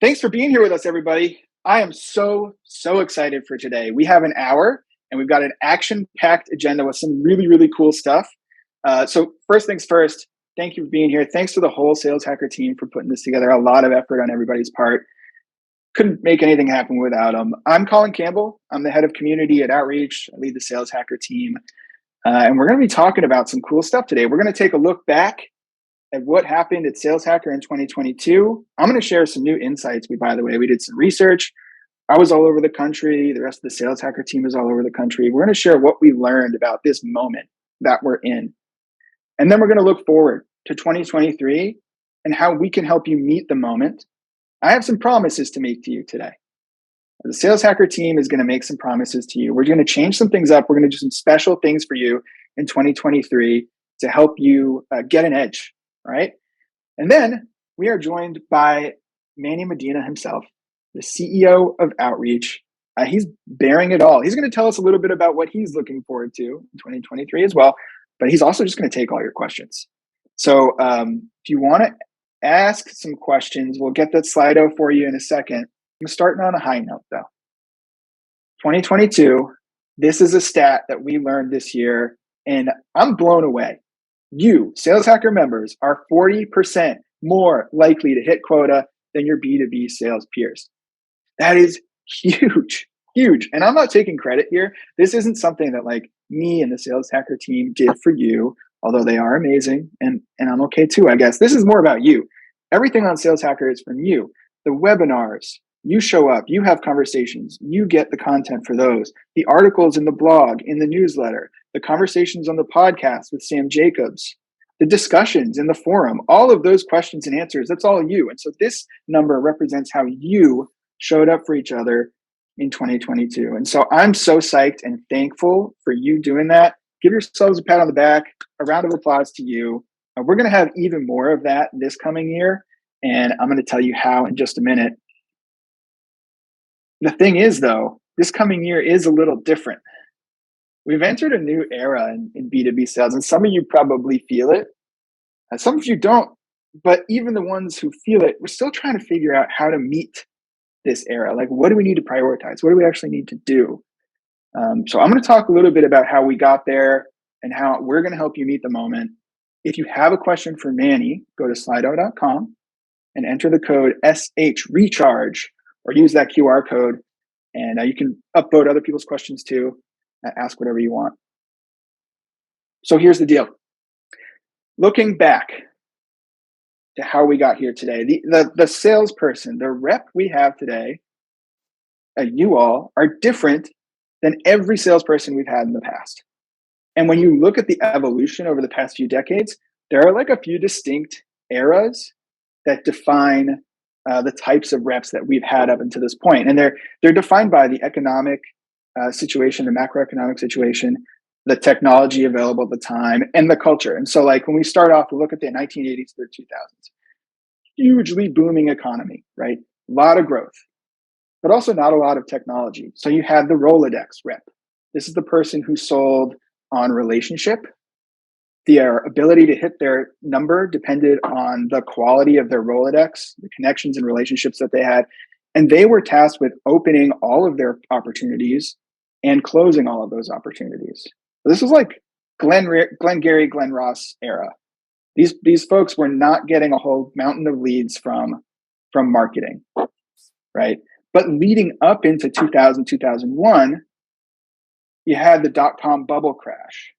Thanks for being here with us, everybody. I am so excited for today. We have an hour and we've got an action-packed agenda with some really cool stuff. So first things first, thank you for being here. Thanks to the whole Sales Hacker team for putting this together. A lot of effort on everybody's part. Couldn't make anything happen without them. I'm Colin Campbell. I'm the head of community at Outreach. I lead the Sales Hacker team. And we're going to be talking about some cool stuff today. We're going to take a look back at what happened at Sales Hacker in 2022. I'm going to share some new insights. By the way, we did some research. I was all over the country. The rest of the Sales Hacker team is all over the country. We're going to share what we learned about this moment that we're in. And then we're going to look forward to 2023 and how we can help you meet the moment. I have some promises to make to you today. The Sales Hacker team is going to make some promises to you. We're going to change some things up. We're going to do some special things for you in 2023 to help you get an edge, right? And then we are joined by Manny Medina himself, the CEO of Outreach. He's bearing it all. He's going to tell us a little bit about what he's looking forward to in 2023 as well, but he's also just going to take all your questions. So if you want to ask some questions, we'll get that Slido for you in a second. I'm starting on a high note though. 2022, this is a stat that we learned this year, and I'm blown away. You, Sales Hacker members, are 40% more likely to hit quota than your B2B sales peers. That is huge. And I'm not taking credit here. This isn't something that like me and the Sales Hacker team did for you, although they are amazing, and I'm okay too, I guess. This is more about you. Everything on Sales Hacker is from you. The webinars, you show up, you have conversations, you get the content for those. The articles in the blog, in the newsletter, the conversations on the podcast with Sam Jacobs, the discussions in the forum, all of those questions and answers, that's all you. And so this number represents how you showed up for each other in 2022. And so I'm so psyched and thankful for you doing that. Give yourselves a pat on the back, a round of applause to you. We're going to have even more of that this coming year. And I'm going to tell you how in just a minute. The thing is, though, this coming year is a little different. We've entered a new era in B2B sales, and some of you probably feel it. And some of you don't, but even the ones who feel it, we're still trying to figure out how to meet this era. Like, what do we need to prioritize? What do we actually need to do? So I'm going to talk a little bit about how we got there and how we're going to help you meet the moment. If you have a question for Manny, go to slido.com and enter the code SHRECHARGE, or use that QR code, and you can upvote other people's questions too. Ask whatever you want. So here's the deal. Looking back to how we got here today, the salesperson, the rep we have today, you all are different than every salesperson we've had in the past. And when you look at the evolution over the past few decades, there are like a few distinct eras that define the types of reps that we've had up until this point. And they're defined by the economic situation, the macroeconomic situation, the technology available at the time, and the culture. And so like when we start off, we look at the 1980s to the 2000s, hugely booming economy, right? A lot of growth, but also not a lot of technology. So you had the Rolodex rep. This is the person who sold on relationship. Their ability to hit their number depended on the quality of their Rolodex, the connections and relationships that they had. And they were tasked with opening all of their opportunities and closing all of those opportunities. So this was like Glenn Gary, Glenn Ross era. These folks were not getting a whole mountain of leads from marketing, right? But leading up into 2000, 2001, you had the dot-com bubble crash,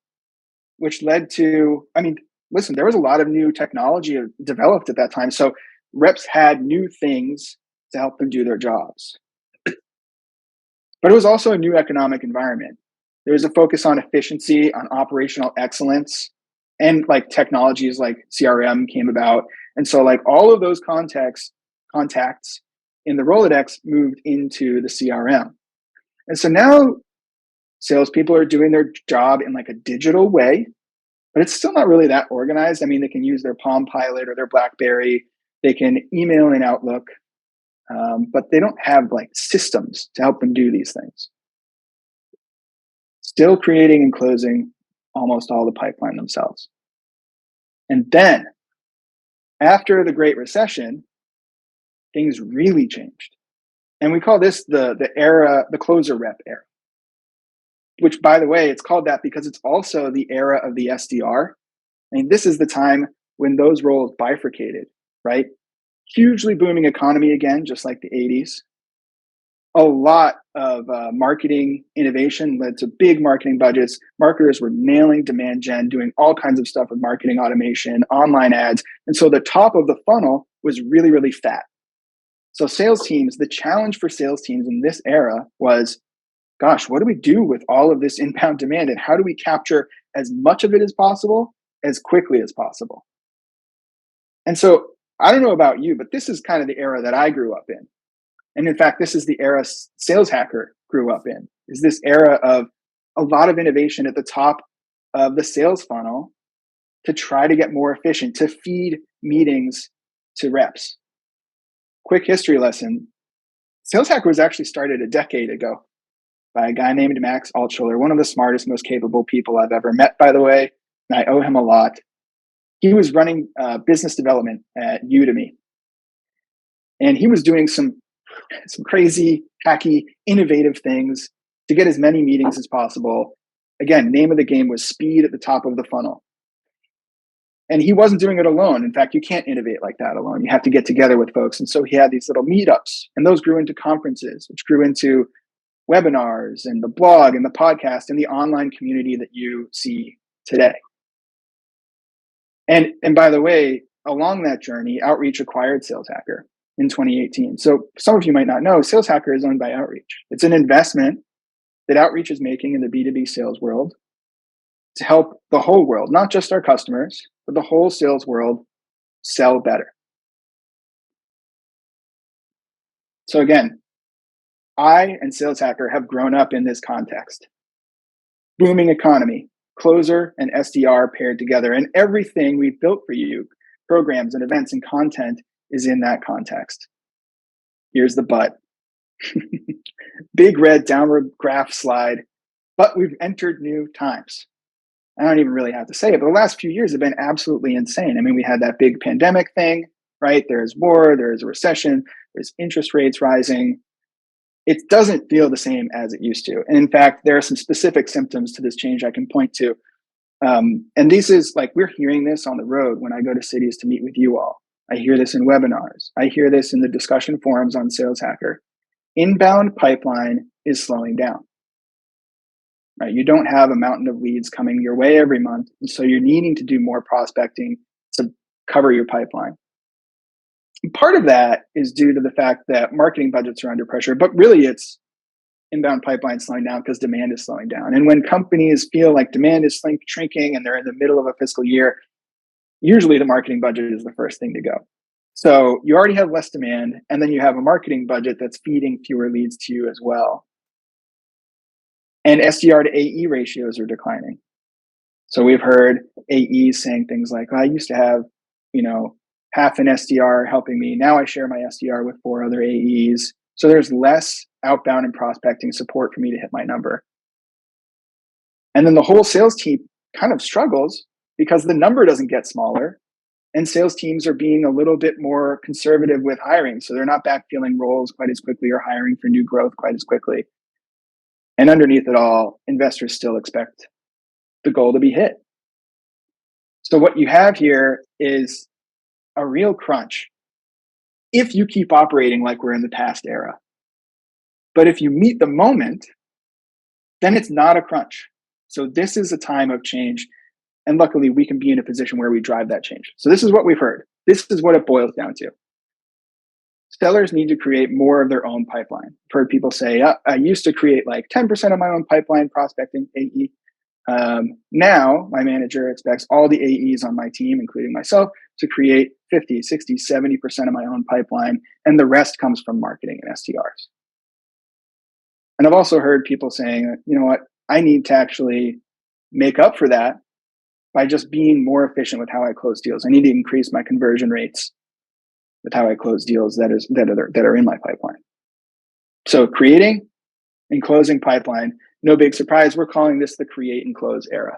which led to, listen, there was a lot of new technology developed at that time. So reps had new things to help them do their jobs. But it was also a new economic environment. There was a focus on efficiency, on operational excellence, and like technologies like CRM came about. And so like all of those contacts in the Rolodex moved into the CRM. And so now salespeople are doing their job in like a digital way, but it's still not really that organized. They can use their Palm Pilot or their BlackBerry. They can email in Outlook, but they don't have like systems to help them do these things. Still creating and closing almost all the pipeline themselves. And then after the Great Recession, things really changed. And we call this the closer rep era, which, by the way, it's called that because it's also the era of the SDR. I mean, this is the time when those roles bifurcated, right? Hugely booming economy again, just like the 80s. A lot of marketing innovation led to big marketing budgets. Marketers were nailing demand gen, doing all kinds of stuff with marketing automation, online ads. And so the top of the funnel was really, really fat. So sales teams, the challenge for sales teams in this era was, gosh, what do we do with all of this inbound demand? And how do we capture as much of it as possible, as quickly as possible? And so I don't know about you, but this is kind of the era that I grew up in. And in fact, this is the era Sales Hacker grew up in, is this era of a lot of innovation at the top of the sales funnel to try to get more efficient, to feed meetings to reps. Quick history lesson. Sales Hacker was actually started a decade ago by a guy named Max Altschuler, one of the smartest, most capable people I've ever met, by the way. And I owe him a lot. He was running business development at Udemy. And he was doing some crazy, hacky, innovative things to get as many meetings as possible. Again, name of the game was speed at the top of the funnel. And he wasn't doing it alone. In fact, you can't innovate like that alone. You have to get together with folks. And so he had these little meetups, and those grew into conferences, which grew into webinars and the blog and the podcast and the online community that you see today. And by the way, along that journey, Outreach acquired Sales Hacker in 2018. So some of you might not know, Sales Hacker is owned by Outreach. It's an investment that Outreach is making in the B2B sales world to help the whole world, not just our customers, but the whole sales world sell better. So again, I and Sales Hacker have grown up in this context. Booming economy, closer and SDR paired together, and everything we've built for you, programs and events and content, is in that context. Here's the but. Big red downward graph slide, but we've entered new times. I don't even really have to say it, but the last few years have been absolutely insane. I mean, we had that big pandemic thing, right? There's war, there's a recession, there's interest rates rising. It doesn't feel the same as it used to. And in fact, there are some specific symptoms to this change I can point to. And this is like, we're hearing this on the road when I go to cities to meet with you all. I hear this in webinars. I hear this in the discussion forums on Sales Hacker. Inbound pipeline is slowing down. Right? You don't have a mountain of leads coming your way every month. And so you're needing to do more prospecting to cover your pipeline. And part of that is due to the fact that marketing budgets are under pressure, but really it's inbound pipeline slowing down because demand is slowing down. And when companies feel like demand is shrinking and they're in the middle of a fiscal year, usually the marketing budget is the first thing to go. So you already have less demand, and then you have a marketing budget that's feeding fewer leads to you as well. And SDR to AE ratios are declining. So we've heard AEs saying things like, I used to have, half an SDR helping me. Now I share my SDR with 4 other AEs. So there's less outbound and prospecting support for me to hit my number. And then the whole sales team kind of struggles because the number doesn't get smaller, and sales teams are being a little bit more conservative with hiring. So they're not backfilling roles quite as quickly or hiring for new growth quite as quickly. And underneath it all, investors still expect the goal to be hit. So what you have here is a real crunch if you keep operating like we're in the past era. But if you meet the moment, then it's not a crunch. So this is a time of change. And luckily, we can be in a position where we drive that change. So this is what we've heard. This is what it boils down to. Sellers need to create more of their own pipeline. I've heard people say, I used to create like 10% of my own pipeline prospecting AE. Now my manager expects all the AEs on my team, including myself, to create 50, 60, 70% of my own pipeline. And the rest comes from marketing and SDRs. And I've also heard people saying, you know what, I need to actually make up for that by just being more efficient with how I close deals. I need to increase my conversion rates with how I close deals that are in my pipeline. So creating and closing pipeline, no big surprise, we're calling this the create and close era.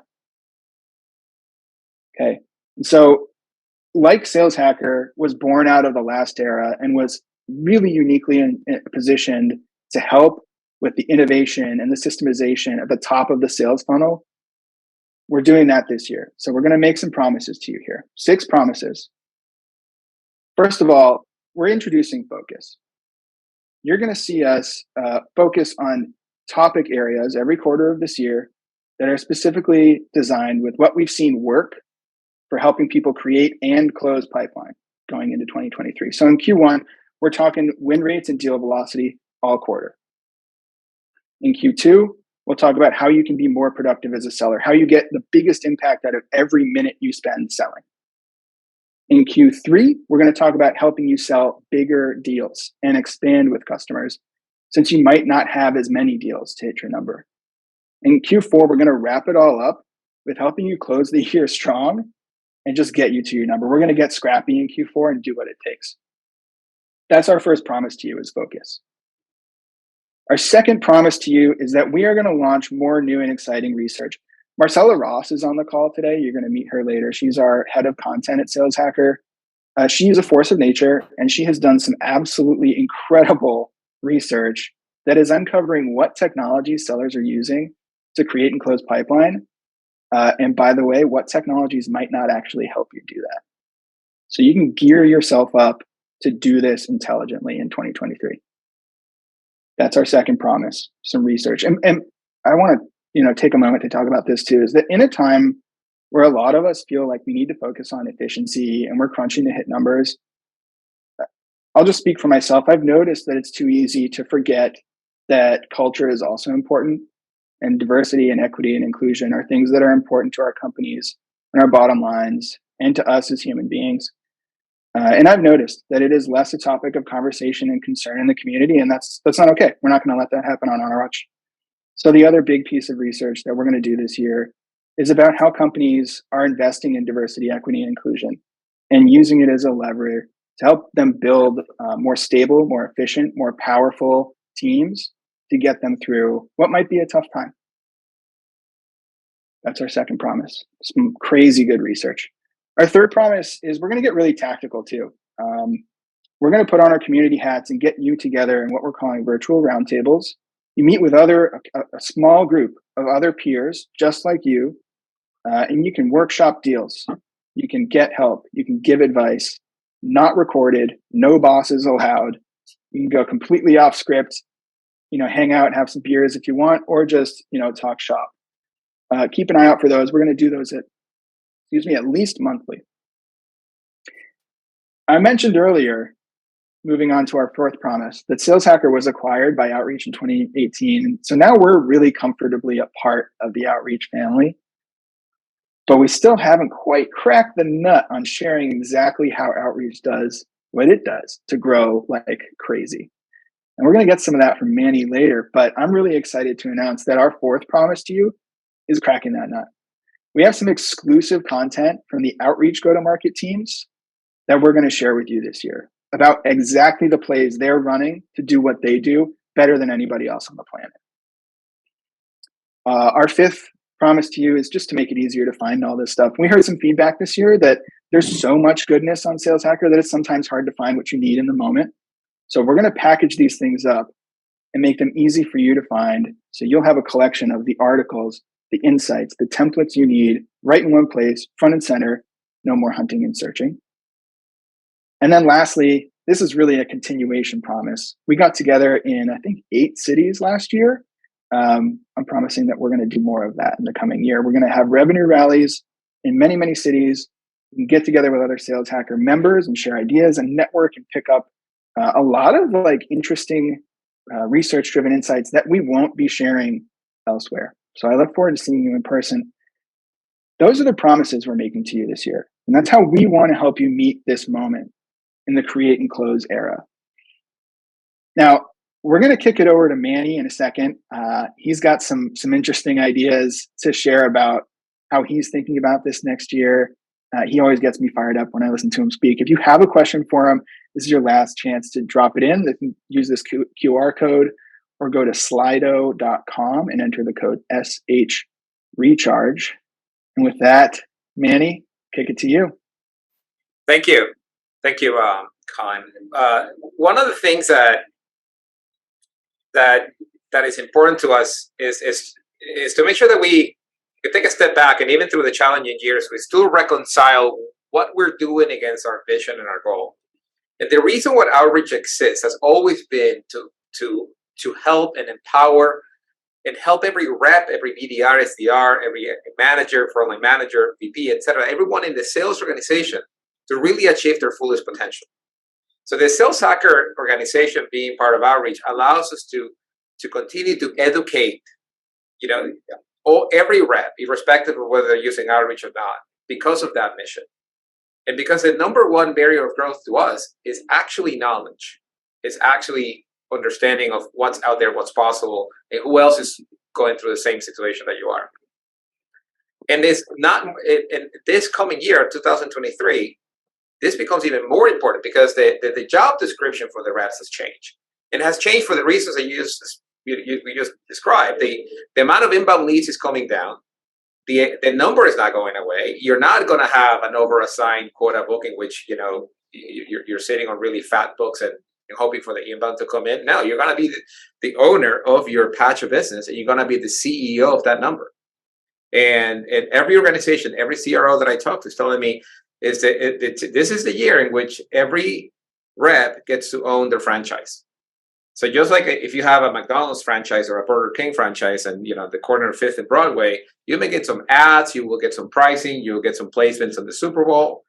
Okay. And so like Sales Hacker was born out of the last era and was really uniquely positioned to help with the innovation and the systemization at the top of the sales funnel. We're doing that this year. So we're going to make some promises to you here. 6 promises. First of all, we're introducing focus. You're going to see us focus on topic areas every quarter of this year that are specifically designed with what we've seen work for helping people create and close pipeline going into 2023. So in Q1, we're talking win rates and deal velocity all quarter. In Q2, we'll talk about how you can be more productive as a seller, how you get the biggest impact out of every minute you spend selling. In Q3, we're going to talk about helping you sell bigger deals and expand with customers, since you might not have as many deals to hit your number. In Q4, we're going to wrap it all up with helping you close the year strong and just get you to your number. We're going to get scrappy in Q4 and do what it takes. That's our first promise to you, is focus. Our second promise to you is that we are going to launch more new and exciting research. Marcella Ross is on the call today. You're going to meet her later. She's our head of content at Sales Hacker. She's a force of nature, and she has done some absolutely incredible research that is uncovering what technologies sellers are using to create and close pipeline. And by the way, what technologies might not actually help you do that. So you can gear yourself up to do this intelligently in 2023. That's our second promise, some research. And I want to take a moment to talk about this too, is that in a time where a lot of us feel like we need to focus on efficiency and we're crunching to hit numbers, I'll just speak for myself. I've noticed that it's too easy to forget that culture is also important, and diversity and equity and inclusion are things that are important to our companies and our bottom lines and to us as human beings. And I've noticed that it is less a topic of conversation and concern in the community, and that's not okay. We're not going to let that happen on our watch. So the other big piece of research that we're going to do this year is about how companies are investing in diversity, equity, and inclusion and using it as a lever to help them build more stable, more efficient, more powerful teams to get them through what might be a tough time. That's our second promise. Some crazy good research. Our third promise is we're going to get really tactical too. We're going to put on our community hats and get you together in what we're calling virtual roundtables. You meet with a small group of other peers just like you, and you can workshop deals. You can get help. You can give advice, not recorded, no bosses allowed. You can go completely off script, hang out and have some beers if you want, or just, talk shop. Keep an eye out for those. We're going to do those at least monthly. I mentioned earlier, moving on to our fourth promise, that Sales Hacker was acquired by Outreach in 2018. So now we're really comfortably a part of the Outreach family, but we still haven't quite cracked the nut on sharing exactly how Outreach does what it does to grow like crazy. And we're going to get some of that from Manny later, but I'm really excited to announce that our fourth promise to you is cracking that nut. We have some exclusive content from the Outreach go-to-market teams that we're going to share with you this year about exactly the plays they're running to do what they do better than anybody else on the planet. Our fifth promise to you is just to make it easier to find all this stuff. We heard some feedback this year that there's so much goodness on Sales Hacker that it's sometimes hard to find what you need in the moment. So we're going to package these things up and make them easy for you to find. So you'll have a collection of the articles, the insights, the templates you need right in one place, front and center, no more hunting and searching. And then lastly, this is really a continuation promise. We got together in, I think, 8 cities last year. I'm promising that we're going to do more of that in the coming year. We're going to have revenue rallies in many, many cities. We can get together with other Sales Hacker members and share ideas and network and pick up a lot of interesting research-driven insights that we won't be sharing elsewhere. So I look forward to seeing you in person. Those are the promises we're making to you this year. And that's how we want to help you meet this moment in the create and close era. Now, we're going to kick it over to Manny in a second. He's got some interesting ideas to share about how he's thinking about this next year. He always gets me fired up when I listen to him speak. If you have a question for him, this is your last chance to drop it in. You can use this QR code or go to slido.com and enter the code SHRecharge. And with that, Manny, kick it to you. Thank you. Thank you, Colin. One of the things that is important to us is to make sure that we take a step back, and even through the challenging years, we still reconcile what we're doing against our vision and our goal. And the reason what outreach exists has always been to help and empower and help every rep, every BDR, SDR, every manager, frontline manager, VP, etc., everyone in the sales organization to really achieve their fullest potential. So the Sales Hacker organization being part of outreach allows us to continue to educate, every rep, irrespective of whether they're using outreach or not, because of that mission. And because the number one barrier of growth to us is actually knowledge. It's actually understanding of what's out there, what's possible, and who else is going through the same situation that you are. And this coming year, 2023, this becomes even more important because the job description for the reps has changed. It has changed for the reasons that you just described. The amount of inbound leads is coming down. The number is not going away. You're not going to have an over-assigned quota booking, which you're sitting on really fat books and hoping for the inbound to come in. No, you're going to be the owner of your patch of business, and you're going to be the CEO of that number. And every organization, every CRO that I talk to is telling me is that this is the year in which every rep gets to own their franchise. So just like if you have a McDonald's franchise or a Burger King franchise, and the corner of 5th and Broadway, you may get some ads, you will get some pricing, you will get some placements on the Super Bowl.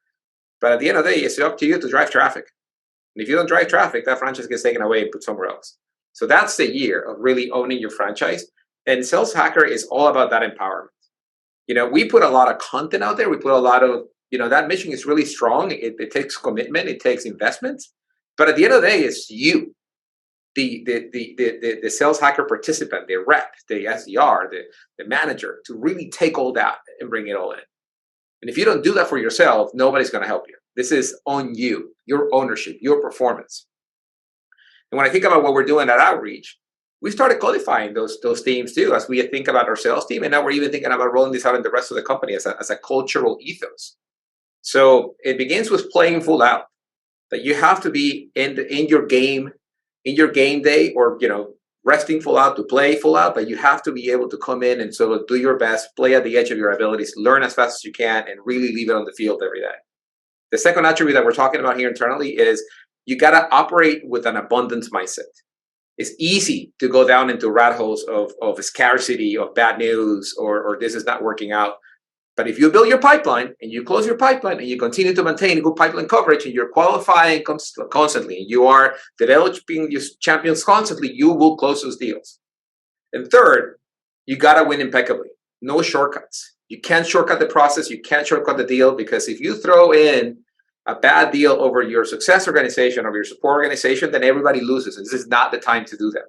But at the end of the day, it's up to you to drive traffic. And if you don't drive traffic, that franchise gets taken away and put somewhere else. So that's the year of really owning your franchise. And Sales Hacker is all about that empowerment. We put a lot of content out there. We put a lot of, that mission is really strong. It takes commitment. It takes investments. But at the end of the day, it's you, the Sales Hacker participant, the rep, the SDR, the manager, to really take all that and bring it all in. And if you don't do that for yourself, nobody's going to help you. This is on you, your ownership, your performance. And when I think about what we're doing at Outreach, we started codifying those themes too, as we think about our sales team. And now we're even thinking about rolling this out in the rest of the company as a cultural ethos. So it begins with playing full out, that you have to be in your game day, or resting full out to play full out, but you have to be able to come in and sort of do your best, play at the edge of your abilities, learn as fast as you can, and really leave it on the field every day. The second attribute that we're talking about here internally is you got to operate with an abundance mindset. It's easy to go down into rat holes of scarcity, of bad news, or this is not working out. But if you build your pipeline and you close your pipeline and you continue to maintain good pipeline coverage and you're qualifying constantly, and you are developing your champions constantly, you will close those deals. And third, you got to win impeccably. No shortcuts. You can't shortcut the process. You can't shortcut the deal, because if you throw in a bad deal over your success organization, over your support organization, then everybody loses. And this is not the time to do that.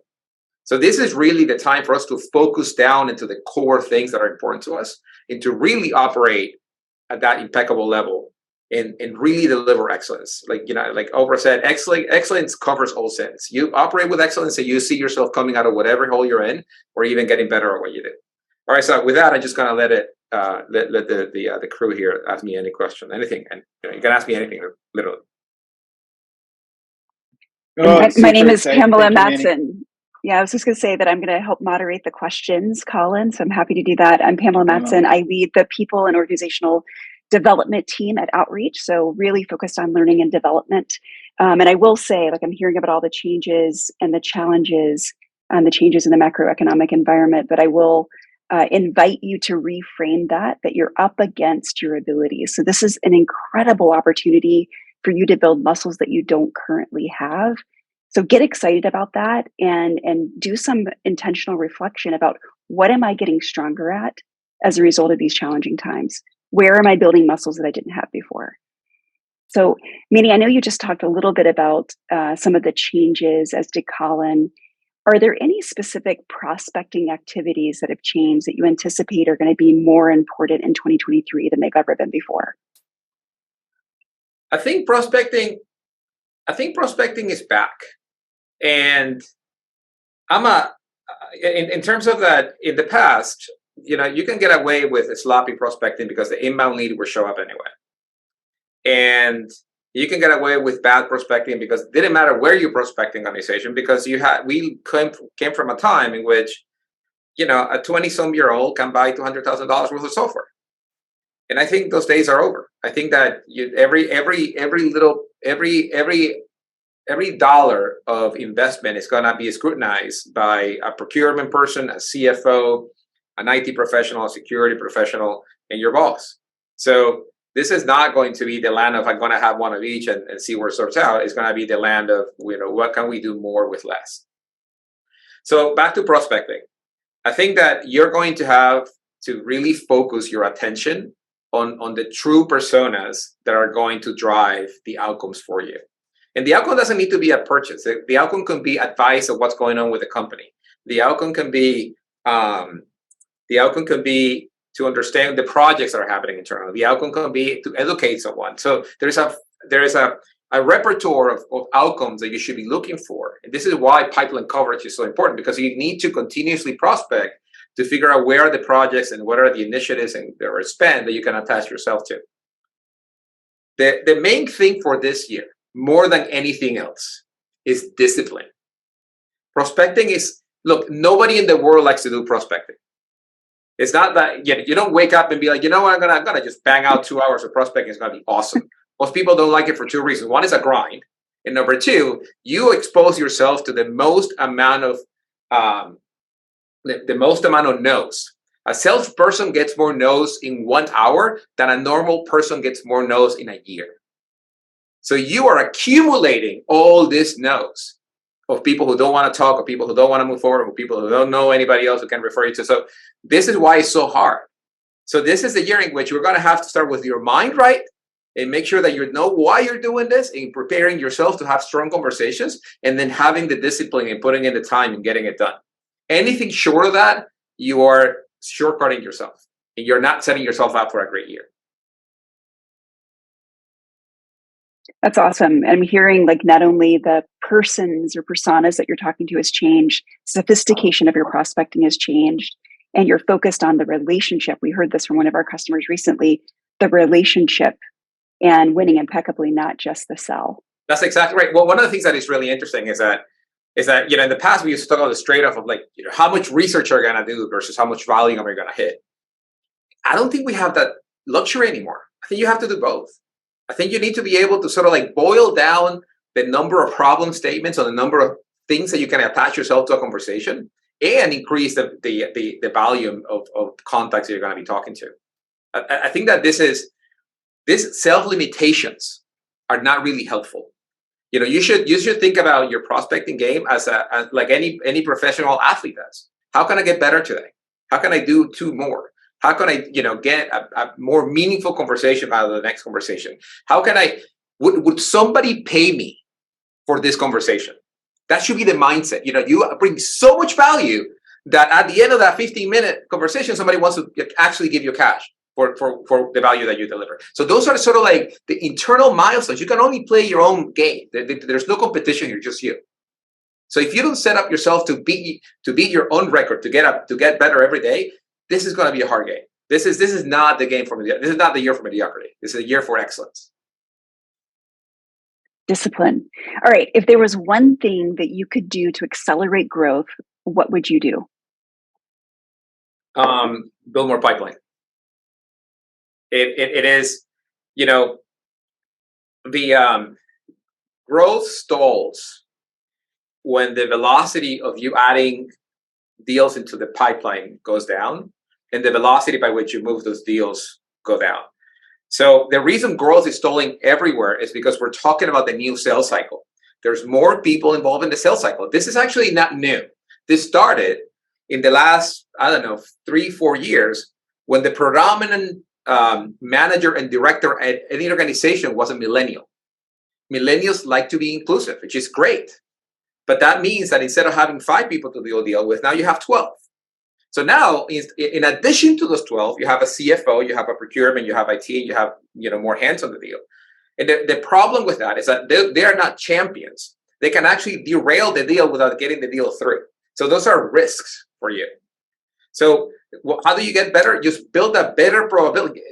So this is really the time for us to focus down into the core things that are important to us, and to really operate at that impeccable level and really deliver excellence. Like Oprah said, excellence covers all sins. You operate with excellence and you see yourself coming out of whatever hole you're in, or even getting better at what you do. All right, so with that, I'm just going to let the crew here ask me any question, anything. And you can ask me anything, literally. My name is Pamela Matson. Yeah, I was just going to say that I'm going to help moderate the questions, Colin. So I'm happy to do that. I'm Pamela Matson. I lead the people and organizational development team at Outreach. So really focused on learning and development. And I will say, I'm hearing about all the changes and the challenges and the changes in the macroeconomic environment, but I will invite you to reframe that you're up against your abilities. So this is an incredible opportunity for you to build muscles that you don't currently have. So get excited about that and do some intentional reflection about, what am I getting stronger at as a result of these challenging times? Where am I building muscles that I didn't have before? So, Manny, I know you just talked a little bit about some of the changes, as did Colin. Are there any specific prospecting activities that have changed that you anticipate are going to be more important in 2023 than they've ever been before? I think prospecting is back. And in terms of that, in the past, you can get away with a sloppy prospecting because the inbound lead will show up anyway. And, You can get away with bad prospecting because it didn't matter where you prospecting organization, because we came from a time in which, a 20-some-year-old can buy $200,000 worth of software. And I think those days are over. I think that every dollar of investment is going to be scrutinized by a procurement person, a CFO, an IT professional, a security professional, and your boss. So this is not going to be the land of I'm going to have one of each and see where it sorts out. It's going to be the land of, what can we do more with less? So back to prospecting. I think that you're going to have to really focus your attention on the true personas that are going to drive the outcomes for you. And the outcome doesn't need to be a purchase. The outcome can be advice of what's going on with the company. The outcome can be to understand the projects that are happening internally. The outcome can be to educate someone. So there is a repertoire of outcomes that you should be looking for. And this is why pipeline coverage is so important, because you need to continuously prospect to figure out where are the projects and what are the initiatives and or spend that you can attach yourself to. The main thing for this year, more than anything else, is discipline. Prospecting is, look, nobody in the world likes to do prospecting. It's not that you don't wake up and be like, what, I'm gonna just bang out 2 hours of prospecting. It's gonna be awesome. Most people don't like it for two reasons. One is a grind, and number two, you expose yourself to the most amount of no's. A salesperson gets more no's in 1 hour than a normal person gets more no's in a year. So you are accumulating all these no's of people who don't want to talk, or people who don't want to move forward, or people who don't know anybody else who can refer you to. So this is why it's so hard. So this is the year in which you're going to have to start with your mind right and make sure that you know why you're doing this and preparing yourself to have strong conversations, and then having the discipline and putting in the time and getting it done. Anything short of that, you are shortcutting yourself and you're not setting yourself up for a great year. That's awesome. I'm hearing like not only the persons or personas that you're talking to has changed, sophistication of your prospecting has changed, and you're focused on the relationship. We heard this from one of our customers recently, the relationship and winning impeccably, not just the sell. That's exactly right. Well, one of the things that is really interesting is that in the past we used to talk about the trade-off of how much research are you going to do versus how much volume are you going to hit. I don't think we have that luxury anymore. I think you have to do both. I think you need to be able to sort of boil down the number of problem statements or the number of things that you can attach yourself to a conversation, and increase the volume of contacts that you're going to be talking to. I think that these self-limitations are not really helpful. You should think about your prospecting game as like any professional athlete does. How can I get better today? How can I do two more? How can I, get a more meaningful conversation out of the next conversation? How can would somebody pay me for this conversation? That should be the mindset. You bring so much value that at the end of that 15-minute conversation, somebody wants to actually give you cash for the value that you deliver. So those are sort of like the internal milestones. You can only play your own game. There's no competition here, just you. So if you don't set up yourself to beat your own record, to get better every day, this is going to be a hard game. This is not the game for mediocrity. This is not the year for mediocrity. This is a year for excellence. Discipline. All right. If there was one thing that you could do to accelerate growth, what would you do? Build more pipeline. It is, the growth stalls when the velocity of you adding deals into the pipeline goes down, and the velocity by which you move those deals go down. So the reason growth is stalling everywhere is because we're talking about the new sales cycle. There's more people involved in the sales cycle. This is actually not new. This started in the last, 3-4 years, when the predominant manager and director at any organization was a millennial. Millennials like to be inclusive, which is great. But that means that instead of having 5 people to deal with, now you have 12. So now, in addition to those 12, you have a CFO, you have a procurement, you have IT, you have more hands on the deal. And the problem with that is that they are not champions. They can actually derail the deal without getting the deal through. So those are risks for you. So how do you get better? Just build a better probability.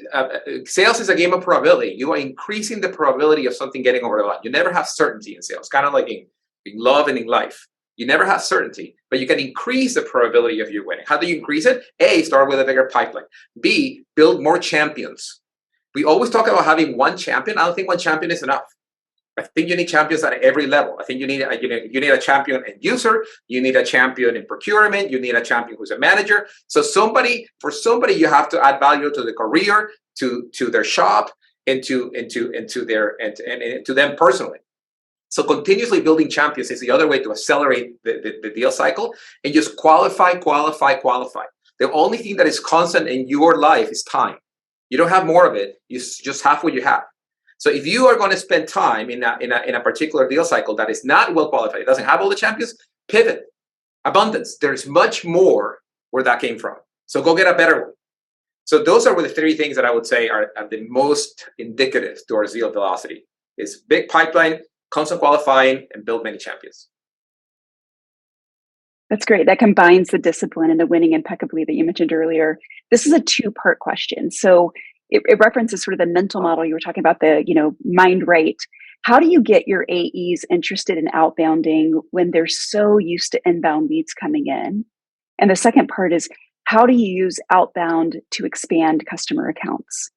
Sales is a game of probability. You are increasing the probability of something getting over the line. You never have certainty in sales, kind of like in love and in life. You never have certainty, but you can increase the probability of you winning. How do you increase it? A, start with a bigger pipeline. B, build more champions. We always talk about having one champion. I don't think one champion is enough. I think you need champions at every level. I think you need a champion end user. You need a champion in procurement. You need a champion who's a manager. So for somebody, you have to add value to the career, to their shop, and to them personally. So continuously building champions is the other way to accelerate the deal cycle, and just qualify. The only thing that is constant in your life is time. You don't have more of it. You just have what you have. So if you are going to spend time in a particular deal cycle that is not well qualified, it doesn't have all the champions, pivot. Abundance. There's much more where that came from. So go get a better one. So those are the three things that I would say are the most indicative towards deal velocity: is big pipeline, constant qualifying, and build many champions. That's great. That combines the discipline and the winning impeccably that you mentioned earlier. This is a two-part question. So it references sort of the mental model you were talking about, the mind right. How do you get your AEs interested in outbounding when they're so used to inbound leads coming in? And the second part is, how do you use outbound to expand customer accounts?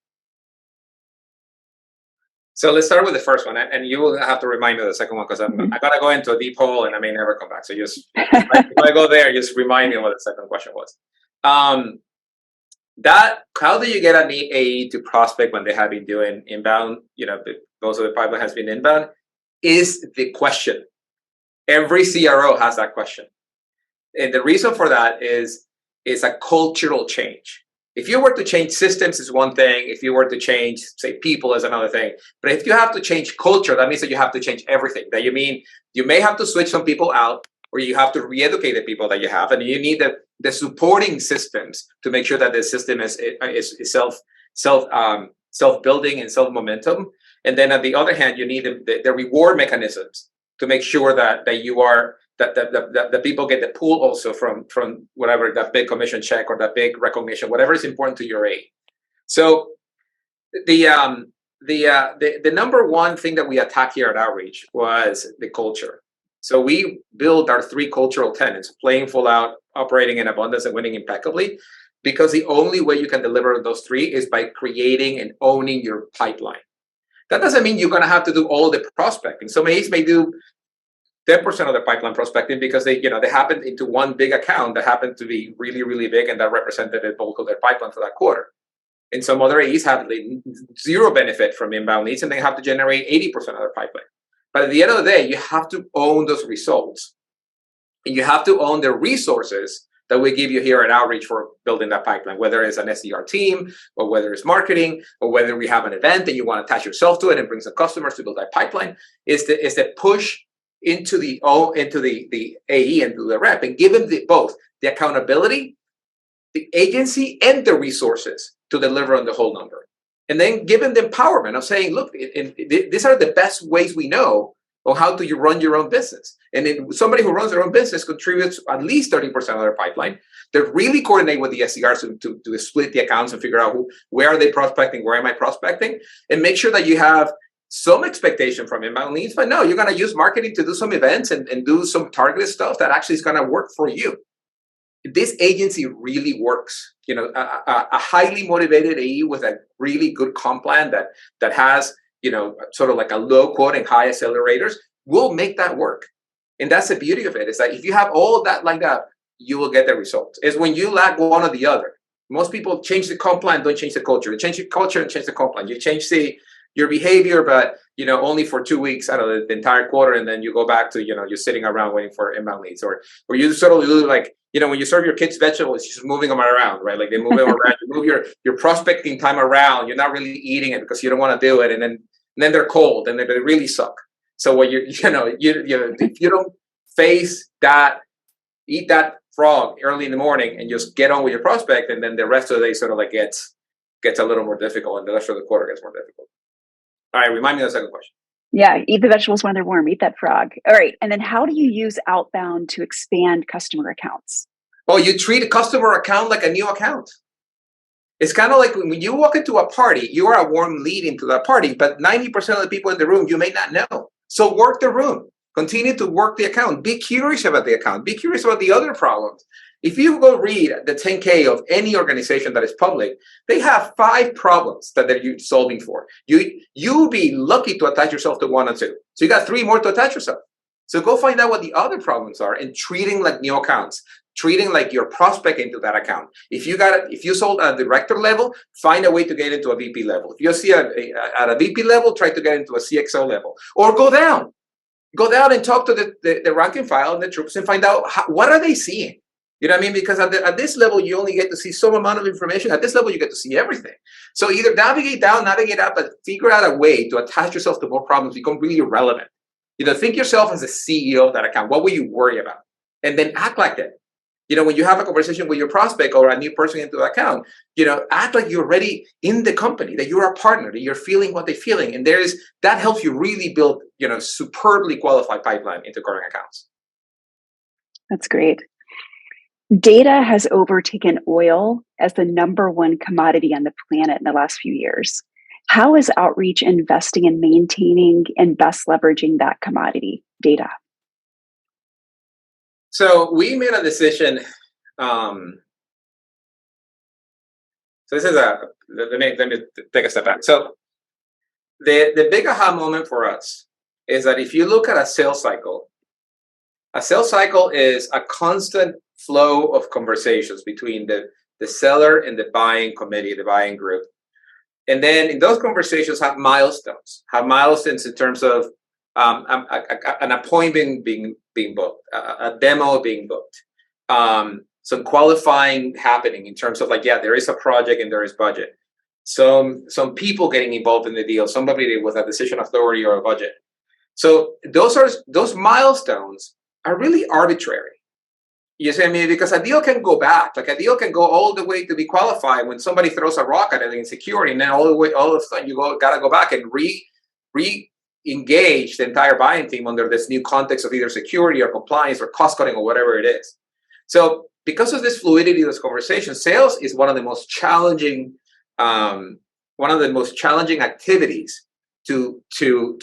So let's start with the first one, and you will have to remind me of the second one, because I gotta go into a deep hole and I may never come back. So just if I go there, just remind me what the second question was. How do you get an AE to prospect when they have been doing inbound? Most of the pipeline has been inbound. Is the question. Every CRO has that question, and the reason for that is a cultural change. If you were to change systems is one thing. If you were to change, say, people is another thing. But if you have to change culture, that means that you have to change everything. That you may have to switch some people out, or you have to re-educate the people that you have, and you need the supporting systems to make sure that the system is self-building and self-momentum. And then on the other hand, you need the reward mechanisms to make sure that you are that the people get the pull also from whatever, that big commission check or that big recognition, whatever is important to your AE. So the number one thing that we attack here at Outreach was the culture. So we build our three cultural tenets: playing full out, operating in abundance, and winning impeccably, because the only way you can deliver those three is by creating and owning your pipeline. That doesn't mean you're going to have to do all the prospecting. Some AEs may do 10% of the pipeline prospecting because they happened into one big account that happened to be really, really big, and that represented the bulk of their pipeline for that quarter. And some other AEs have zero benefit from inbound leads, and they have to generate 80% of their pipeline. But at the end of the day, you have to own those results, and you have to own the resources that we give you here at Outreach for building that pipeline, whether it's an SDR team, or whether it's marketing, or whether we have an event and you want to attach yourself to it and bring some customers to build that pipeline. Is the push into the AE and to the rep, and give them both the accountability, the agency, and the resources to deliver on the whole number. And then give them the empowerment of saying, look, these are the best ways we know of how do you run your own business. And then somebody who runs their own business contributes at least 30% of their pipeline. They really coordinate with the SDRs to split the accounts and figure out where are they prospecting, where am I prospecting, and make sure that you have some expectation from inbound leads. But no, you're going to use marketing to do some events and do some targeted stuff that actually is going to work for you. This agency really works. A highly motivated AE with a really good comp plan that has sort of like a low quote and high accelerators will make that work. And that's the beauty of it, is that if you have all of that lined up, you will get the results. It's when you lack one or the other. Most people change the comp plan, don't change the culture. They change the culture and change the comp plan. You change your behavior, but only for 2 weeks out of the entire quarter, and then you go back to you're sitting around waiting for inbound leads, or you sort of do like when you serve your kids vegetables, you're just moving them around, right? Like they move them around. You move your prospecting time around. You're not really eating it because you don't want to do it, and then they're cold and they really suck. So what if you don't face that, eat that frog early in the morning and just get on with your prospect, and then the rest of the day sort of like gets a little more difficult, and the rest of the quarter gets more difficult. All right, remind me of the second question. Yeah, eat the vegetables when they're warm, eat that frog. All right, and then how do you use outbound to expand customer accounts? Oh, you treat a customer account like a new account. It's kind of like when you walk into a party, you are a warm lead into that party, but 90% of the people in the room you may not know. So work the room. Continue to work the account. Be curious about the account. Be curious about the other problems. If you go read the 10K of any organization that is public, they have 5 problems that they're solving for. You'll be lucky to attach yourself to 1 or 2. So you got 3 more to attach yourself. So go find out what the other problems are and treating like new accounts. Treating like your prospect into that account. If you sold at a director level, find a way to get into a VP level. If you see at a VP level, try to get into a CXO level, or go down and talk to the rank and file and the troops and find out what are they seeing. You know what I mean? Because at this level, you only get to see some amount of information. At this level, you get to see everything. So either navigate down, navigate up, but figure out a way to attach yourself to more problems, become really relevant. Think yourself as the CEO of that account. What will you worry about? And then act like that. When you have a conversation with your prospect or a new person into the account, act like you're already in the company, that you're a partner, that you're feeling what they're feeling. And that helps you really build, superbly qualified pipeline into current accounts. That's great. Data has overtaken oil as the #1 commodity on the planet in the last few years. How is Outreach investing in maintaining and best leveraging that commodity, data? So we made a decision. So this is let me take a step back. So the big aha moment for us is that if you look at a sales cycle is a constant flow of conversations between the seller and the buying committee, the buying group. And then in those conversations have milestones in terms of an appointment being booked, a demo being booked, some qualifying happening in terms of there is a project and there is budget, some people getting involved in the deal, somebody with a decision authority or a budget. So those milestones are really arbitrary. You see what I mean? Because a deal can go back, a deal can go all the way to be qualified when somebody throws a rock at it in security, and then all of a sudden you gotta go back and re-engage the entire buying team under this new context of either security or compliance or cost cutting or whatever it is. So because of this fluidity of this conversation, sales is one of the most challenging activities to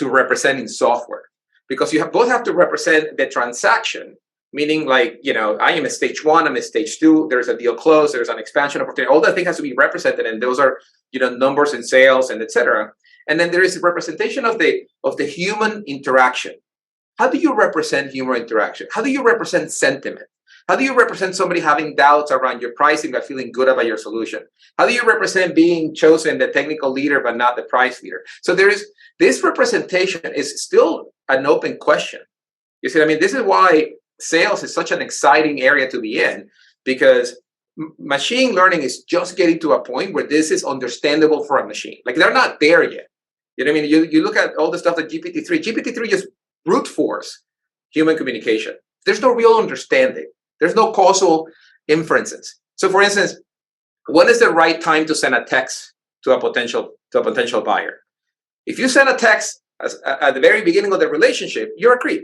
represent in software, because you both have to represent the transaction. Meaning, I am at stage 1, I'm at stage 2, there's a deal closed, there's an expansion opportunity. All that thing has to be represented, and those are, numbers and sales and etc. And then there is a representation of the human interaction. How do you represent human interaction? How do you represent sentiment? How do you represent somebody having doubts around your pricing but feeling good about your solution? How do you represent being chosen the technical leader but not the price leader? So this representation is still an open question. You see what I mean? This is why sales is such an exciting area to be in, because machine learning is just getting to a point where this is understandable for a machine. They're not there yet. You know what I mean? You look at all the stuff that GPT-3 just brute force human communication. There's no real understanding. There's no causal inferences. So for instance, when is the right time to send a text to a potential buyer? If you send a text at the very beginning of the relationship, you're a creep.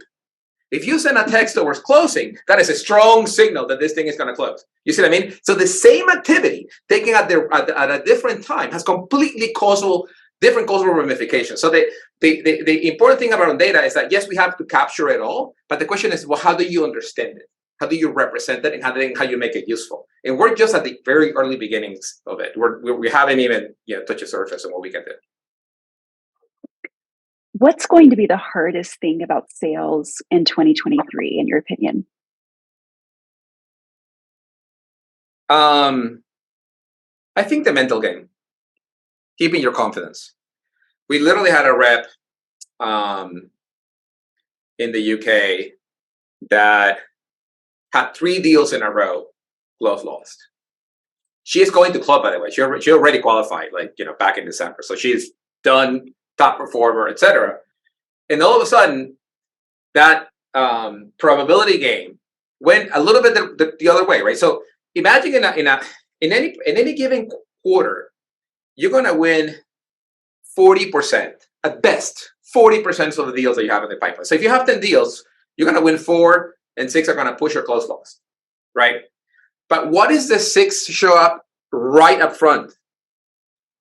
If you send a text towards closing, that is a strong signal that this thing is going to close. You see what I mean? So the same activity taken at a different time has completely different causal ramifications. So the important thing about data is that, yes, we have to capture it all, but the question is, well, how do you understand it? How do you represent it, and how you make it useful? And we're just at the very early beginnings of it. We haven't even touched the surface of what we can do. What's going to be the hardest thing about sales in 2023, in your opinion? I think the mental game, keeping your confidence. We literally had a rep in the UK that had 3 deals in a row, lost. She is going to club, by the way. She already qualified, back in December. So she's done, top performer, etc. And all of a sudden, that probability game went a little bit the other way, right? So imagine in any given quarter, you're going to win 40%, at best 40% of the deals that you have in the pipeline. So if you have 10 deals, you're going to win 4, and 6 are going to push or close loss, right? But what if the 6 show up right up front?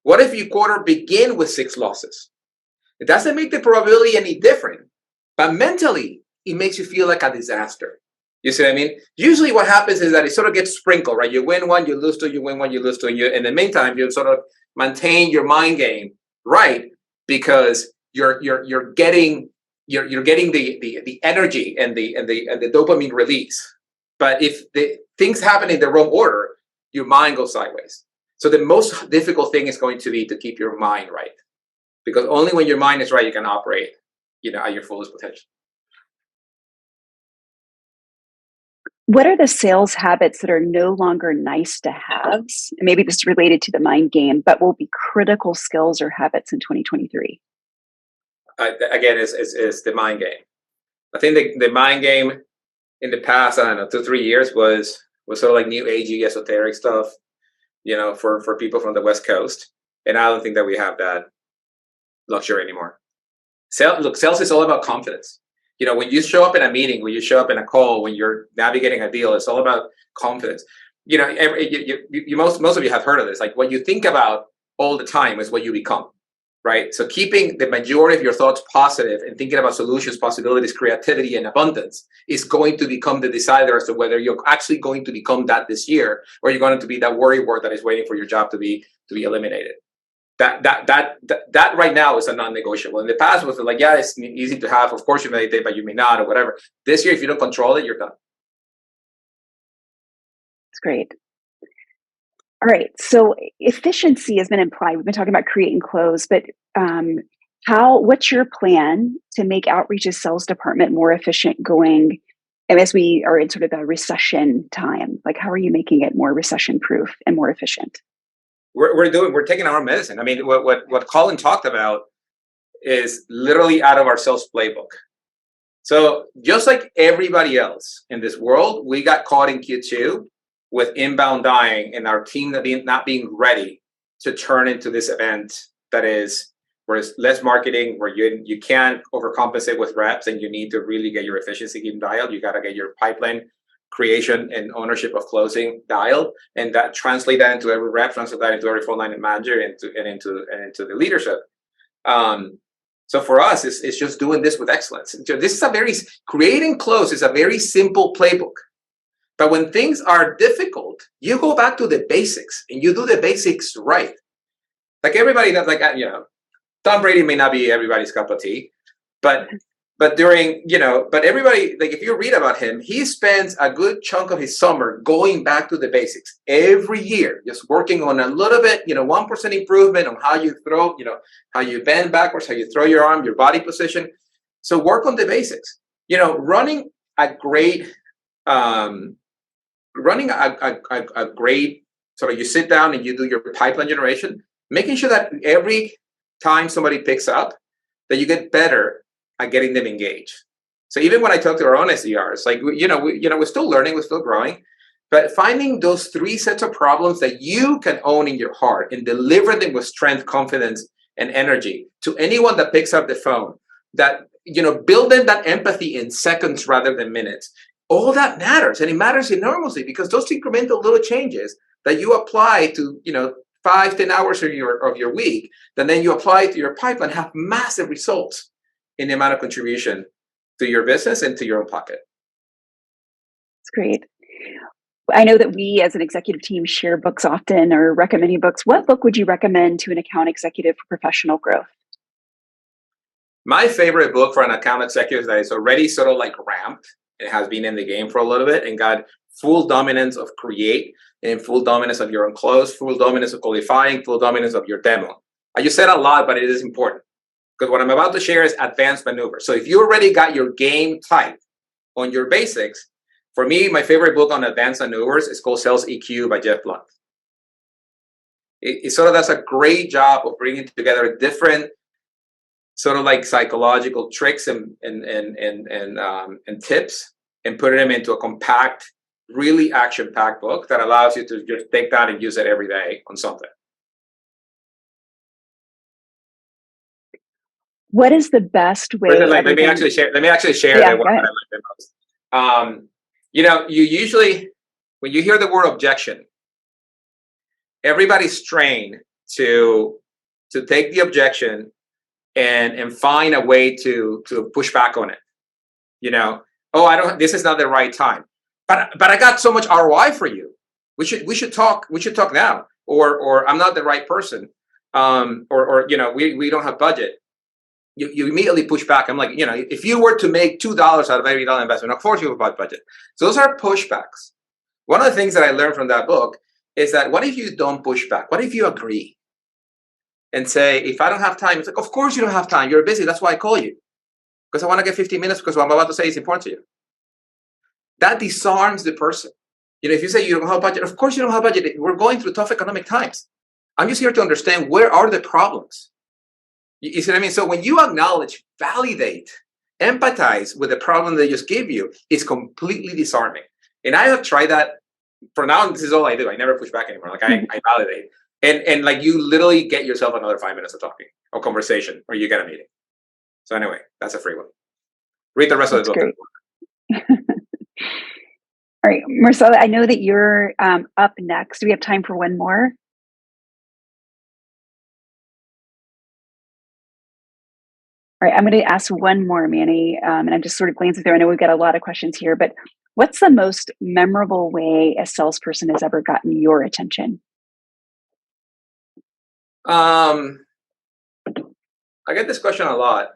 What if your quarter begin with 6 losses? It doesn't make the probability any different, but mentally, it makes you feel like a disaster. You see what I mean? Usually what happens is that it sort of gets sprinkled, right? You win one, you lose two, you win one, you lose two. And in the meantime, you sort of maintain your mind game, right? Because you're getting the energy and the dopamine release. But if the things happen in the wrong order, your mind goes sideways. So the most difficult thing is going to be to keep your mind right, because only when your mind is right, you can operate, at your fullest potential. What are the sales habits that are no longer nice to haves? Maybe this is related to the mind game, but will be critical skills or habits in 2023. Again, is the mind game. I think the mind game in the past, I don't know, 2-3 years was sort of like new agey esoteric stuff, for people from the West Coast. And I don't think that we have that luxury anymore. Sales is all about confidence. When you show up in a meeting, when you show up in a call, when you're navigating a deal, it's all about confidence. Most of you have heard of this. Like, what you think about all the time is what you become, right? So keeping the majority of your thoughts positive and thinking about solutions, possibilities, creativity, and abundance is going to become the decider as to whether you're actually going to become that this year, or you're going to be that worry word that is waiting for your job to be eliminated. That right now is a non-negotiable. In the past, was like, yeah, it's easy to have. Of course, you meditate, but you may not, or whatever. This year, if you don't control it, you're done. That's great. All right. So efficiency has been implied. We've been talking about create and close, but what's your plan to make outreach's sales department more efficient going, and as we are in sort of a recession time? Like, how are you making it more recession proof and more efficient? We're taking our medicine. I mean, what Colin talked about is literally out of our sales playbook. So just like everybody else in this world, we got caught in Q2 with inbound dying and our team not being ready to turn into this event that is where it's less marketing, where you can't overcompensate with reps, and you need to really get your efficiency game dialed. You got to get your pipeline creation and ownership of closing dialed, and that translate that into every rep, translate that into every phone line manager, and into the leadership. So for us, it's just doing this with excellence. This is creating close is a very simple playbook. But when things are difficult, you go back to the basics and you do the basics right. Like everybody does, Tom Brady may not be everybody's cup of tea, but everybody, like, if you read about him, he spends a good chunk of his summer going back to the basics every year, just working on a little bit, 1% improvement on how you throw, how you bend backwards, how you throw your arm, your body position. So work on the basics. Running a great sort of, you sit down and you do your pipeline generation, making sure that every time somebody picks up, that you get better at getting them engaged. So even when I talk to our own SDRs, like, we're still learning, we're still growing, but finding those 3 sets of problems that you can own in your heart and deliver them with strength, confidence, and energy to anyone that picks up the phone, that, build in that empathy in seconds rather than minutes. All that matters, and it matters enormously, because those incremental little changes that you apply to, 5-10 hours of your week, then you apply to your pipeline, have massive results in the amount of contribution to your business and to your own pocket. That's great. I know that we as an executive team share books often, or recommending books. What book would you recommend to an account executive for professional growth? My favorite book for an account executive that is already sort of like ramped, and has been in the game for a little bit and got full dominance of create, and full dominance of your own close, full dominance of qualifying, full dominance of your demo. I just said a lot, but it is important, because what I'm about to share is advanced maneuvers. So if you already got your game tight on your basics, for me, my favorite book on advanced maneuvers is called Sales EQ by Jeff Blunt. It sort of does a great job of bringing together different sort of like psychological tricks and tips, and putting them into a compact, really action-packed book that allows you to just take that and use it every day on something. What is the best way? Let me actually share Yeah, the one that I like the most. You usually, when you hear the word objection, everybody's trained to take the objection and find a way to push back on it. You know, oh, I don't. This is not the right time. But I got so much ROI for you. We should talk. We should talk now. Or I'm not the right person. Or you know, we don't have budget. You immediately push back. I'm like, you know, if you were to make $2 out of every dollar investment, of course you have about budget. So those are pushbacks. One of the things that I learned from that book is that what if you don't push back? What if you agree and say, if I don't have time, it's like, of course you don't have time. You're busy. That's why I call you. Because I want to get 15 minutes because what I'm about to say is important to you. That disarms the person. You know, if you say you don't have budget, of course you don't have budget. We're going through tough economic times. I'm just here to understand where are the problems. You see what I mean? So when you acknowledge, validate, empathize with the problem they just gave you, it's completely disarming. And I have tried that. For now, this is all I do. I never push back anymore. Like I validate. And like you literally get yourself another 5 minutes of talking or conversation, or you get a meeting. So anyway, that's a free one. Read the rest of the book. Great. All right, Marcella, I know that you're up next. Do we have time for one more? All right, I'm going to ask one more, Manny, and I'm just sort of glancing through. I know we've got a lot of questions here, but what's the most memorable way a salesperson has ever gotten your attention? I get this question a lot.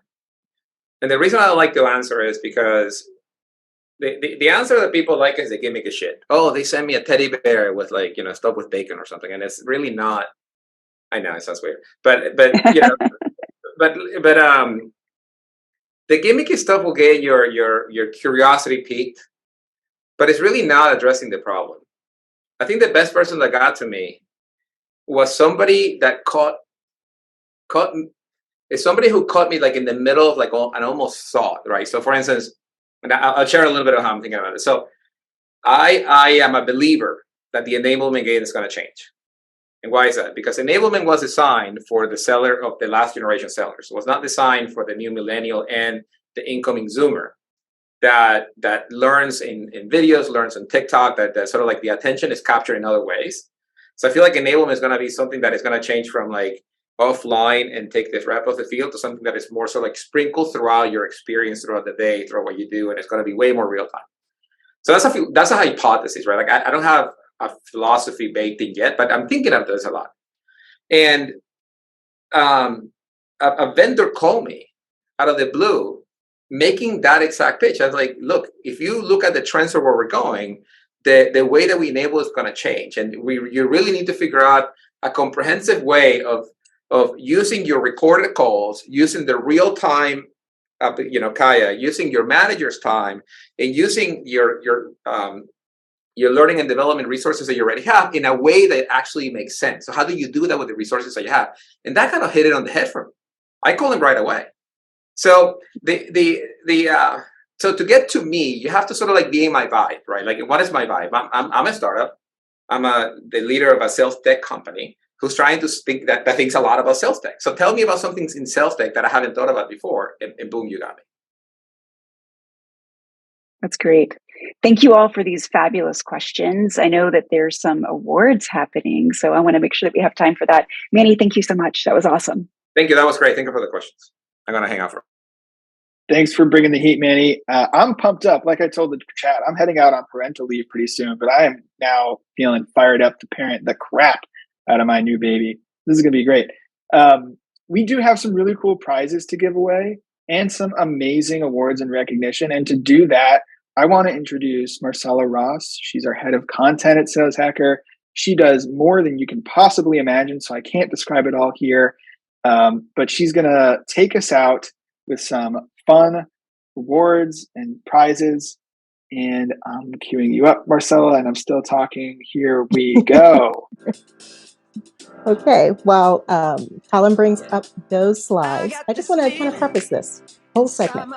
And the reason I like to answer is because the answer that people like is they give me a shit. Oh, they send me a teddy bear with like, you know, stuff with bacon or something. And it's really not, I know it sounds weird, but you know, but the gimmicky stuff will get your curiosity piqued, but it's really not addressing the problem. I think the best person that got to me was somebody that caught is somebody who caught me like in the middle of like an almost thought, right? So for instance, and I'll share a little bit of how I'm thinking about it. So I am a believer that the enablement game is going to change. And why is that? Because enablement was designed for the seller of the last generation sellers. It was not designed for the new millennial and the incoming Zoomer that learns in videos, learns on TikTok, that sort of like the attention is captured in other ways. So I feel like enablement is going to be something that is going to change from like offline and take this rep off the field to something that is more so like sprinkled throughout your experience throughout the day, throughout what you do, and it's going to be way more real time. So that's a hypothesis, right? Like I don't have a philosophy baked in yet, but I'm thinking of this a lot. And a vendor called me out of the blue, making that exact pitch. I was like, look, if you look at the trends of where we're going, the way that we enable is going to change, and you really need to figure out a comprehensive way of using your recorded calls, using the real time, Kaya, using your manager's time, and using your learning and development resources that you already have in a way that actually makes sense. So how do you do that with the resources that you have? And that kind of hit it on the head for me. I called him right away. So so to get to me, you have to sort of like be in my vibe, right? Like, what is my vibe? I'm a startup. I'm the leader of a sales tech company who's trying to think that thinks a lot about sales tech. So tell me about something in sales tech that I haven't thought about before, and boom, you got me. That's great. Thank you all for these fabulous questions. I know that there's some awards happening, so I want to make sure that we have time for that. Manny, thank you so much. That was awesome. Thank you. That was great. Thank you for the questions. I'm going to hang out for. Thanks for bringing the heat, Manny. I'm pumped up. Like I told the chat, I'm heading out on parental leave pretty soon, but I am now feeling fired up to parent the crap out of my new baby. This is going to be great. We do have some really cool prizes to give away and some amazing awards and recognition. And to do that, I want to introduce Marcella Ross. She's our head of content at Sales Hacker. She does more than you can possibly imagine, so I can't describe it all here. But she's going to take us out with some fun awards and prizes. And I'm queuing you up, Marcella, and I'm still talking. Here we go. Okay, while Colin brings up those slides, I just want to kind of preface this. whole segment.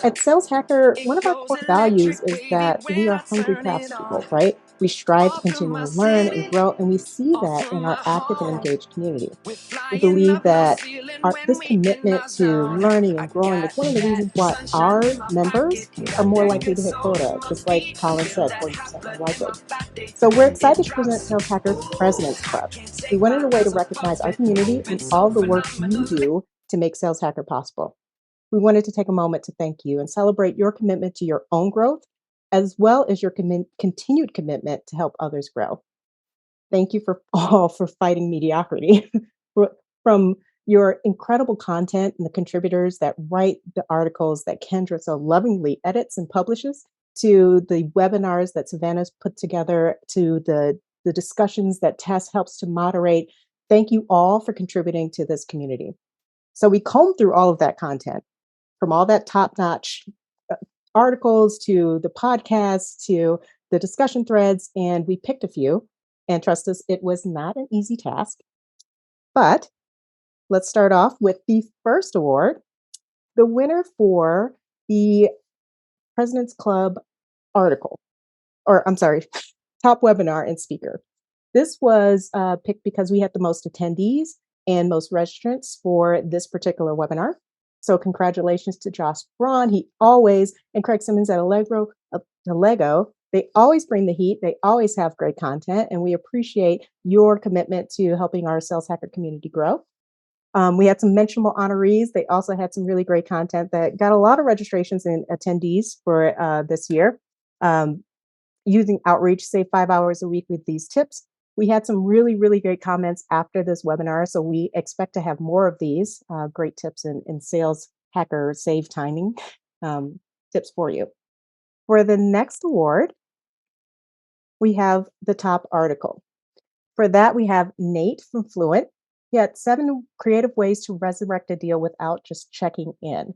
At Sales Hacker, one of our core values is that we are hungry craftspeople, right? We strive to continually learn and grow, and we see that in our active and engaged community. We believe that this commitment to learning and growing is one of the reasons why our members are more likely to hit quota, just like Colin said, 40% more likely. So we're excited to present Sales Hacker President's Club. We wanted a way to recognize our community and all the work you do to make Sales Hacker possible. We wanted to take a moment to thank you and celebrate your commitment to your own growth, as well as your continued commitment to help others grow. Thank you for all for fighting mediocrity. From your incredible content and the contributors that write the articles that Kendra so lovingly edits and publishes, to the webinars that Savannah's put together, to the discussions that Tess helps to moderate. Thank you all for contributing to this community. So we combed through all of that content, from all that top-notch articles to the podcasts to the discussion threads, and we picked a few. And trust us, it was not an easy task. But let's start off with the first award. The winner for the President's Club article, or I'm sorry, top webinar and speaker. This was picked because we had the most attendees and most registrants for this particular webinar. So congratulations to Josh Braun. He always, and Craig Simmons at Lego, they always bring the heat. They always have great content, and we appreciate your commitment to helping our Sales Hacker community grow. We had some mentionable honorees. They also had some really great content that got a lot of registrations and attendees for this year. Using outreach, save 5 hours a week with these tips. We had some really, really great comments after this webinar, so we expect to have more of these great tips in Sales Hacker save timing tips for you. For the next award, we have the top article. For that, we have Nate from Fluent. He had 7 creative ways to resurrect a deal without just checking in.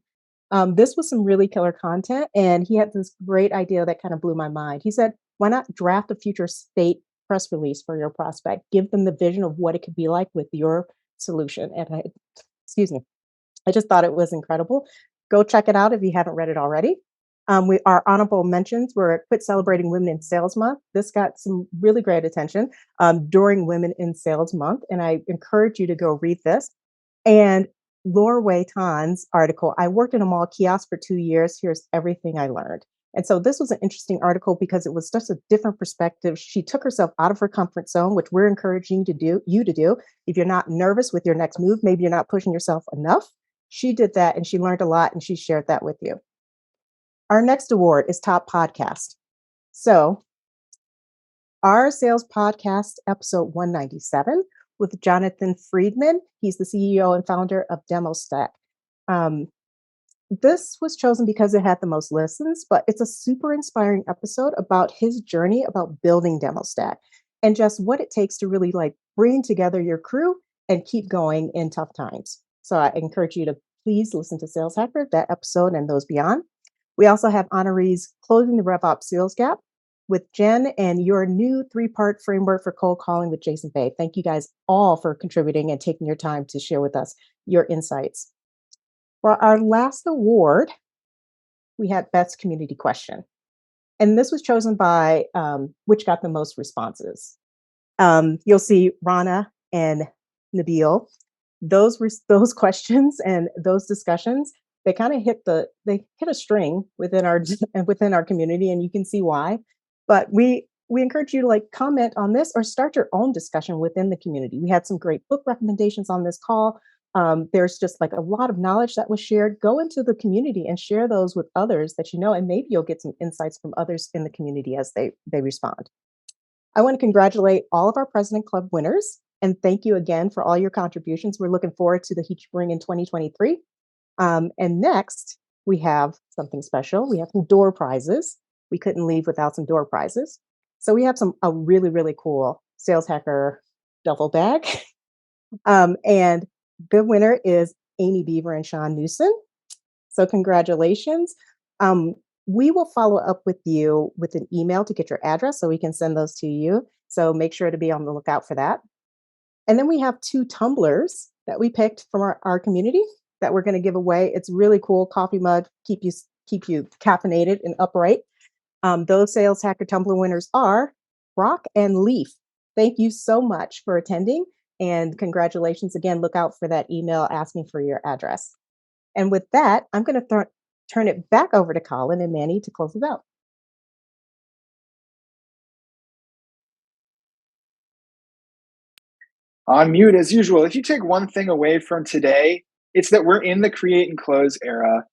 This was some really killer content, and he had this great idea that kind of blew my mind. He said, why not draft a future state press release for your prospect? Give them the vision of what it could be like with your solution. And I just thought it was incredible. Go check it out if you haven't read it already. Our honorable mentions were Quit Celebrating Women in Sales Month. This got some really great attention during Women in Sales Month, and I encourage you to go read this. And Laura Wei Tan's article, I worked in a mall kiosk for 2 years. Here's everything I learned. And so this was an interesting article because it was just a different perspective. She took herself out of her comfort zone, which we're encouraging you to do. If you're not nervous with your next move, maybe you're not pushing yourself enough. She did that, and she learned a lot, and she shared that with you. Our next award is Top Podcast. So our sales podcast, episode 197, with Jonathan Friedman. He's the CEO and founder of DemoStack. This was chosen because it had the most listens, but it's a super inspiring episode about his journey about building DemoStack and just what it takes to really bring together your crew and keep going in tough times. So I encourage you to please listen to Sales Hacker, that episode and those beyond. We also have honorees Closing the RevOps Sales Gap with Jen and your new 3-part framework for cold calling with Jason Bay. Thank you guys all for contributing and taking your time to share with us your insights. For our last award, we had Beth's Community Question. And this was chosen by which got the most responses. You'll see Rana and Nabil. Those questions and those discussions, they kind of hit a string within our community, and you can see why. But we encourage you to comment on this or start your own discussion within the community. We had some great book recommendations on this call. There's just a lot of knowledge that was shared. Go into the community and share those with others that you know, and maybe you'll get some insights from others in the community as they respond. I want to congratulate all of our President Club winners, and thank you again for all your contributions. We're looking forward to the heat you bring in 2023. And next, we have something special. We have some door prizes. We couldn't leave without some door prizes. So we have a really, really cool Sales Hacker duffel bag. And the winner is Amy Beaver and Sean Newsom. So congratulations. We will follow up with you with an email to get your address so we can send those to you. So make sure to be on the lookout for that. And then we have 2 tumblers that we picked from our community that we're going to give away. It's really cool coffee mug, keep you caffeinated and upright. Those Sales Hacker Tumbler winners are Brock and Leaf. Thank you so much for attending, and congratulations again. Look out for that email asking for your address. And with that, I'm going to turn it back over to Colin and Manny to close us out. On mute as usual. If you take one thing away from today, it's that we're in the create and close era,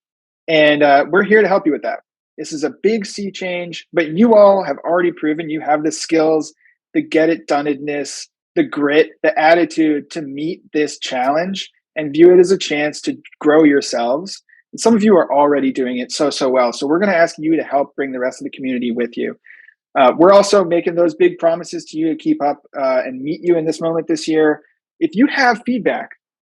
and we're here to help you with that. This is a big sea change, but you all have already proven you have the skills, the get it donedness, the grit, the attitude to meet this challenge and view it as a chance to grow yourselves. And some of you are already doing it so well. So we're going to ask you to help bring the rest of the community with you. We're also making those big promises to you to keep up and meet you in this moment this year. If you have feedback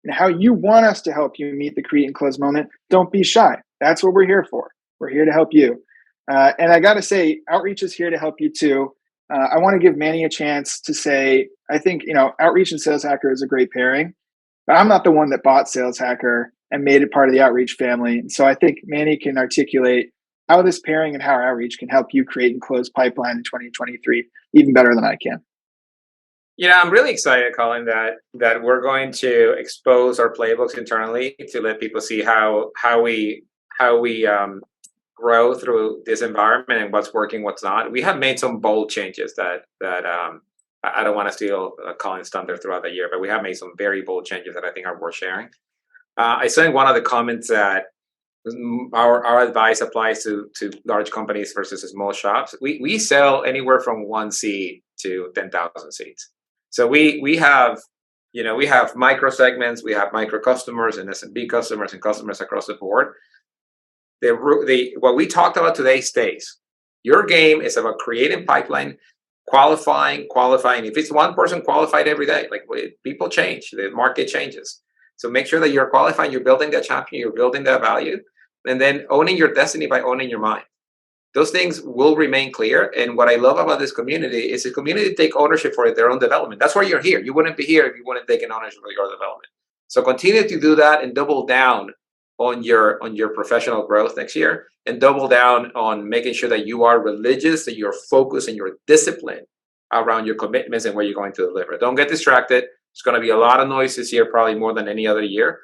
and how you want us to help you meet the create and close moment, don't be shy. That's what we're here for. We're here to help you. And I got to say, Outreach is here to help you too. I want to give Manny a chance to say, I think, Outreach and Sales Hacker is a great pairing, but I'm not the one that bought Sales Hacker and made it part of the Outreach family. And so I think Manny can articulate how this pairing and how Outreach can help you create and close pipeline in 2023 even better than I can. I'm really excited, Colin, that we're going to expose our playbooks internally to let people see how we grow through this environment and what's working, what's not. We have made some bold changes that I don't want to steal Colin's thunder throughout the year, but we have made some very bold changes that I think are worth sharing. I saw in one of the comments that our advice applies to large companies versus small shops. We sell anywhere from 1 seat to 10,000 seats. So we have micro segments, we have micro customers and SMB customers and customers across the board. What we talked about today stays. Your game is about creating pipeline, qualifying. If it's one person qualified every day, like people change, the market changes. So make sure that you're qualifying, you're building that champion, you're building that value, and then owning your destiny by owning your mind. Those things will remain clear. And what I love about this community is the community take ownership for their own development. That's why you're here. You wouldn't be here if you wouldn't take an ownership for your development. So continue to do that and double down on your professional growth next year, and double down on making sure that you are religious, that you're focused and you're disciplined around your commitments and where you're going to deliver. Don't get distracted. There's going to be a lot of noise this year, probably more than any other year.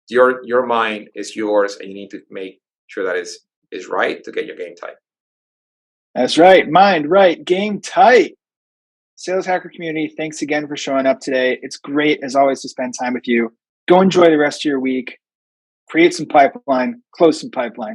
Your mind is yours, and you need to make sure that is right to get your game tight. That's right. Mind right, game tight. Sales Hacker community, thanks again for showing up today. It's great, as always, to spend time with you. Go enjoy the rest of your week. Create some pipeline, close some pipeline.